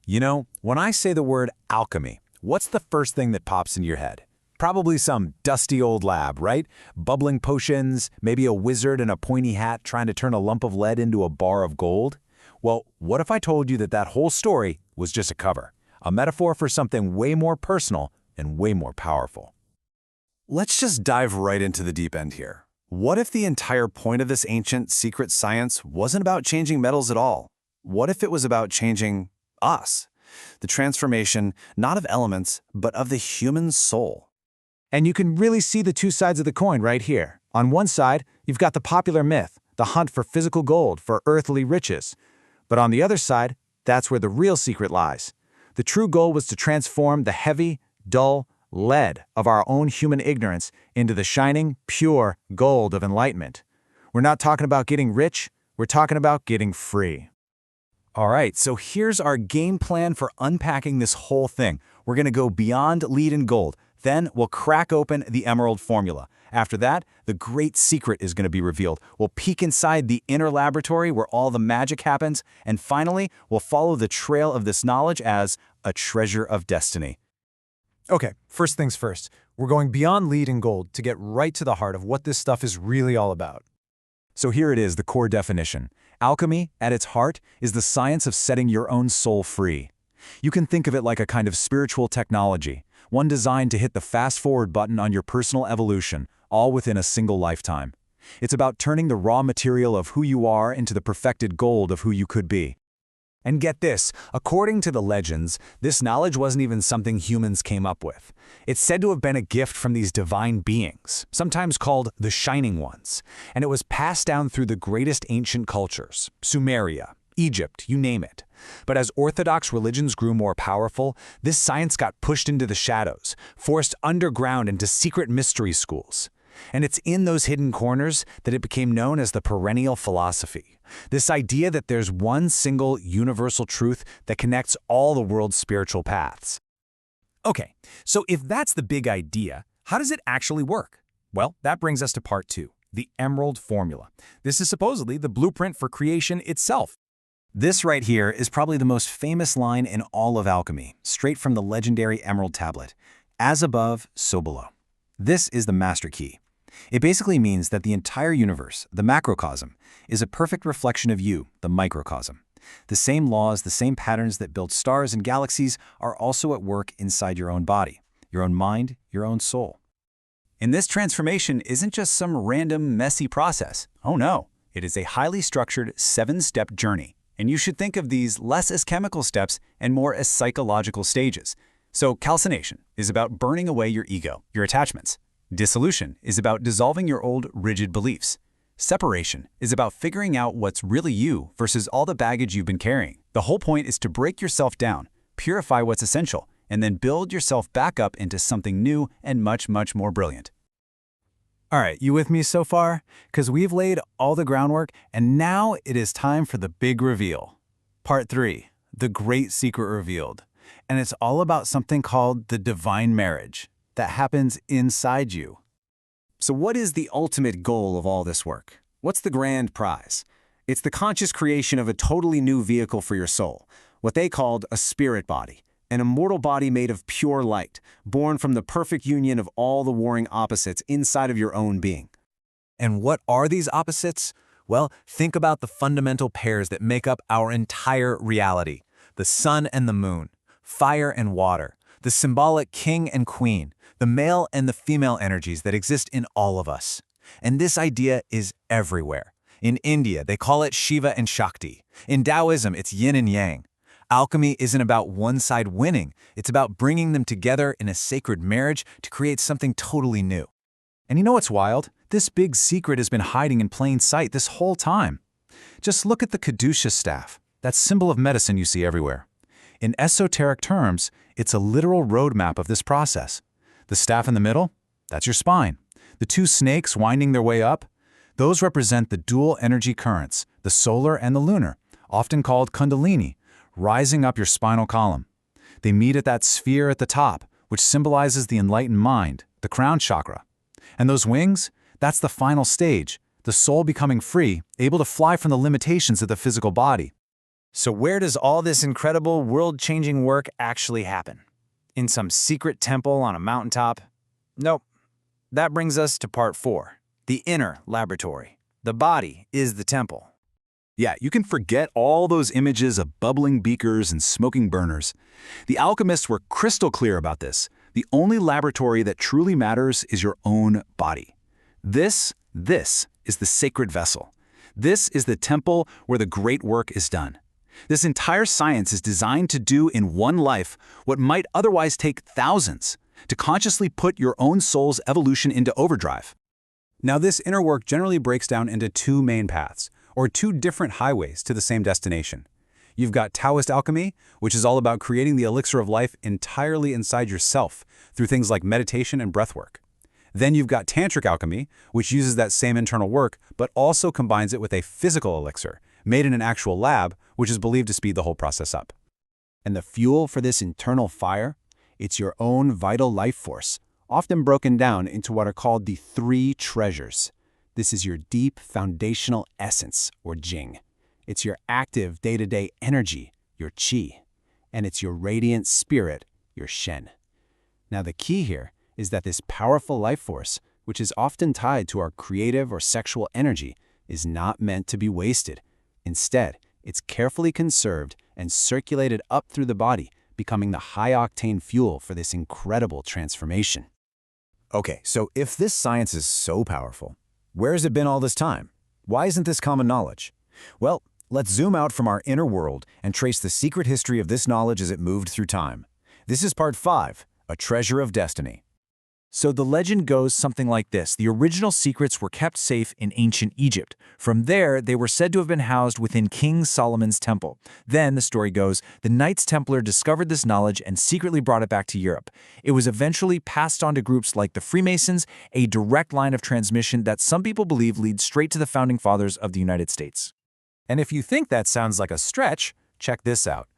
You know, when I say the word alchemy, what's the first thing that pops into your head? Probably some dusty old lab, right? Bubbling potions, maybe a wizard in a pointy hat trying to turn a lump of lead into a bar of gold? Well, what if I told you that that whole story was just a cover, a metaphor for something way more personal and way more powerful? Let's just dive right into the deep end here. What if the entire point of this ancient secret science wasn't about changing metals at all? What if it was about changing us? The transformation, not of elements, but of the human soul. And you can really see the two sides of the coin right here. On one side, you've got the popular myth, the hunt for physical gold, for earthly riches. But on the other side, that's where the real secret lies. The true goal was to transform the heavy, dull lead of our own human ignorance into the shining, pure gold of enlightenment. We're not talking about getting rich, we're talking about getting free. All right, so here's our game plan for unpacking this whole thing. We're going to go beyond lead and gold. Then we'll crack open the Emerald formula. After that, the great secret is going to be revealed. We'll peek inside the inner laboratory where all the magic happens. And finally, we'll follow the trail of this knowledge as a treasure of destiny. Okay, first things first. We're going beyond lead and gold to get right to the heart of what this stuff is really all about. So here it is, the core definition. Alchemy, at its heart, is the science of setting your own soul free. You can think of it like a kind of spiritual technology, one designed to hit the fast-forward button on your personal evolution, all within a single lifetime. It's about turning the raw material of who you are into the perfected gold of who you could be. And get this, according to the legends, this knowledge wasn't even something humans came up with. It's said to have been a gift from these divine beings, sometimes called the Shining Ones, and it was passed down through the greatest ancient cultures, Sumeria, Egypt, you name it. But as orthodox religions grew more powerful, this science got pushed into the shadows, forced underground into secret mystery schools. And it's in those hidden corners that it became known as the perennial philosophy. This idea that there's one single universal truth that connects all the world's spiritual paths. Okay, so if that's the big idea, how does it actually work? Well, that brings us to part 2, the Emerald formula. This is supposedly the blueprint for creation itself. This right here is probably the most famous line in all of alchemy, straight from the legendary Emerald tablet. As above, so below. This is the master key. It basically means that the entire universe, the macrocosm, is a perfect reflection of you, the microcosm. The same laws, the same patterns that build stars and galaxies are also at work inside your own body, your own mind, your own soul. And this transformation isn't just some random, messy process. Oh no, it is a highly structured 7-step journey. And you should think of these less as chemical steps and more as psychological stages. So calcination is about burning away your ego, your attachments. Dissolution is about dissolving your old, rigid beliefs. Separation is about figuring out what's really you versus all the baggage you've been carrying. The whole point is to break yourself down, purify what's essential, and then build yourself back up into something new and much, much more brilliant. All right, you with me so far? Because we've laid all the groundwork, and now it is time for the big reveal. Part 3, the great secret revealed. And it's all about something called the divine marriage that happens inside you. So what is the ultimate goal of all this work? What's the grand prize? It's the conscious creation of a totally new vehicle for your soul, what they called a spirit body, an immortal body made of pure light, born from the perfect union of all the warring opposites inside of your own being. And what are these opposites? Well, think about the fundamental pairs that make up our entire reality: the sun and the moon, fire and water, the symbolic king and queen, the male and the female energies that exist in all of us. And this idea is everywhere. In India, they call it Shiva and Shakti. In Taoism, it's yin and yang. Alchemy isn't about one side winning. It's about bringing them together in a sacred marriage to create something totally new. And you know what's wild? This big secret has been hiding in plain sight this whole time. Just look at the Kadusha staff, that symbol of medicine you see everywhere. In esoteric terms, it's a literal roadmap of this process. The staff in the middle, that's your spine. The two snakes winding their way up, those represent the dual energy currents, the solar and the lunar, often called kundalini, rising up your spinal column. They meet at that sphere at the top, which symbolizes the enlightened mind, the crown chakra. And those wings, that's the final stage, the soul becoming free, able to fly from the limitations of the physical body. So where does all this incredible world-changing work actually happen? In some secret temple on a mountaintop? Nope. That brings us to part 4, the inner laboratory. The body is the temple. Yeah, you can forget all those images of bubbling beakers and smoking burners. The alchemists were crystal clear about this. The only laboratory that truly matters is your own body. This is the sacred vessel. This is the temple where the great work is done. This entire science is designed to do in one life what might otherwise take thousands, to consciously put your own soul's evolution into overdrive. Now, this inner work generally breaks down into 2 main paths, or 2 different highways to the same destination. You've got Taoist alchemy, which is all about creating the elixir of life entirely inside yourself through things like meditation and breathwork. Then you've got Tantric alchemy, which uses that same internal work, but also combines it with a physical elixir, made in an actual lab, which is believed to speed the whole process up. And the fuel for this internal fire? It's your own vital life force, often broken down into what are called the 3 treasures. This is your deep foundational essence, or Jing. It's your active day-to-day energy, your Qi. And it's your radiant spirit, your Shen. Now the key here is that this powerful life force, which is often tied to our creative or sexual energy, is not meant to be wasted. Instead, it's carefully conserved and circulated up through the body, becoming the high-octane fuel for this incredible transformation. Okay, so if this science is so powerful, where has it been all this time? Why isn't this common knowledge? Well, let's zoom out from our inner world and trace the secret history of this knowledge as it moved through time. This is part 5, a treasure of destiny. So the legend goes something like this. The original secrets were kept safe in ancient Egypt. From there, they were said to have been housed within King Solomon's temple. Then, the story goes, the Knights Templar discovered this knowledge and secretly brought it back to Europe. It was eventually passed on to groups like the Freemasons, a direct line of transmission that some people believe leads straight to the founding fathers of the United States. And if you think that sounds like a stretch, check this out.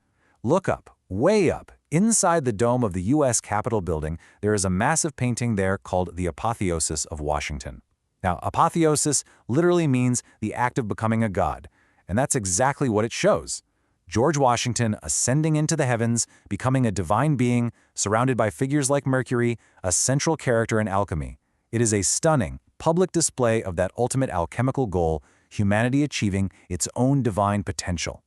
Look up, way up. Inside the dome of the U.S. Capitol building, there is a massive painting there called the Apotheosis of Washington. Now, apotheosis literally means the act of becoming a god, and that's exactly what it shows. George Washington ascending into the heavens, becoming a divine being, surrounded by figures like Mercury, a central character in alchemy. It is a stunning, public display of that ultimate alchemical goal, humanity achieving its own divine potential.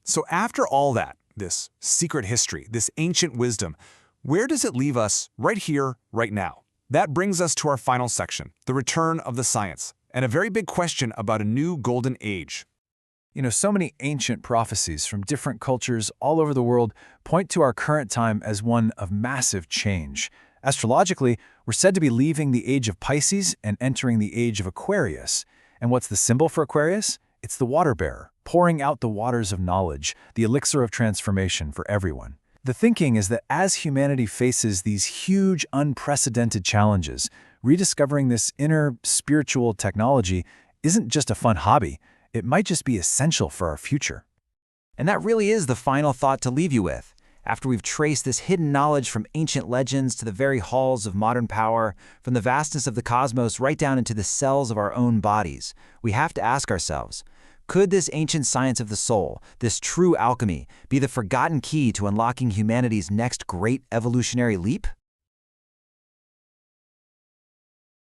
So after all that, this secret history, this ancient wisdom, where does it leave us right here, right now? That brings us to our final section, the return of the science, and a very big question about a new golden age. You know, so many ancient prophecies from different cultures all over the world point to our current time as one of massive change. Astrologically, we're said to be leaving the age of Pisces and entering the age of Aquarius. And what's the symbol for Aquarius? It's the water bearer, pouring out the waters of knowledge, the elixir of transformation for everyone. The thinking is that as humanity faces these huge, unprecedented challenges, rediscovering this inner spiritual technology isn't just a fun hobby, it might just be essential for our future. And that really is the final thought to leave you with. After we've traced this hidden knowledge from ancient legends to the very halls of modern power, from the vastness of the cosmos right down into the cells of our own bodies, we have to ask ourselves, could this ancient science of the soul, this true alchemy, be the forgotten key to unlocking humanity's next great evolutionary leap?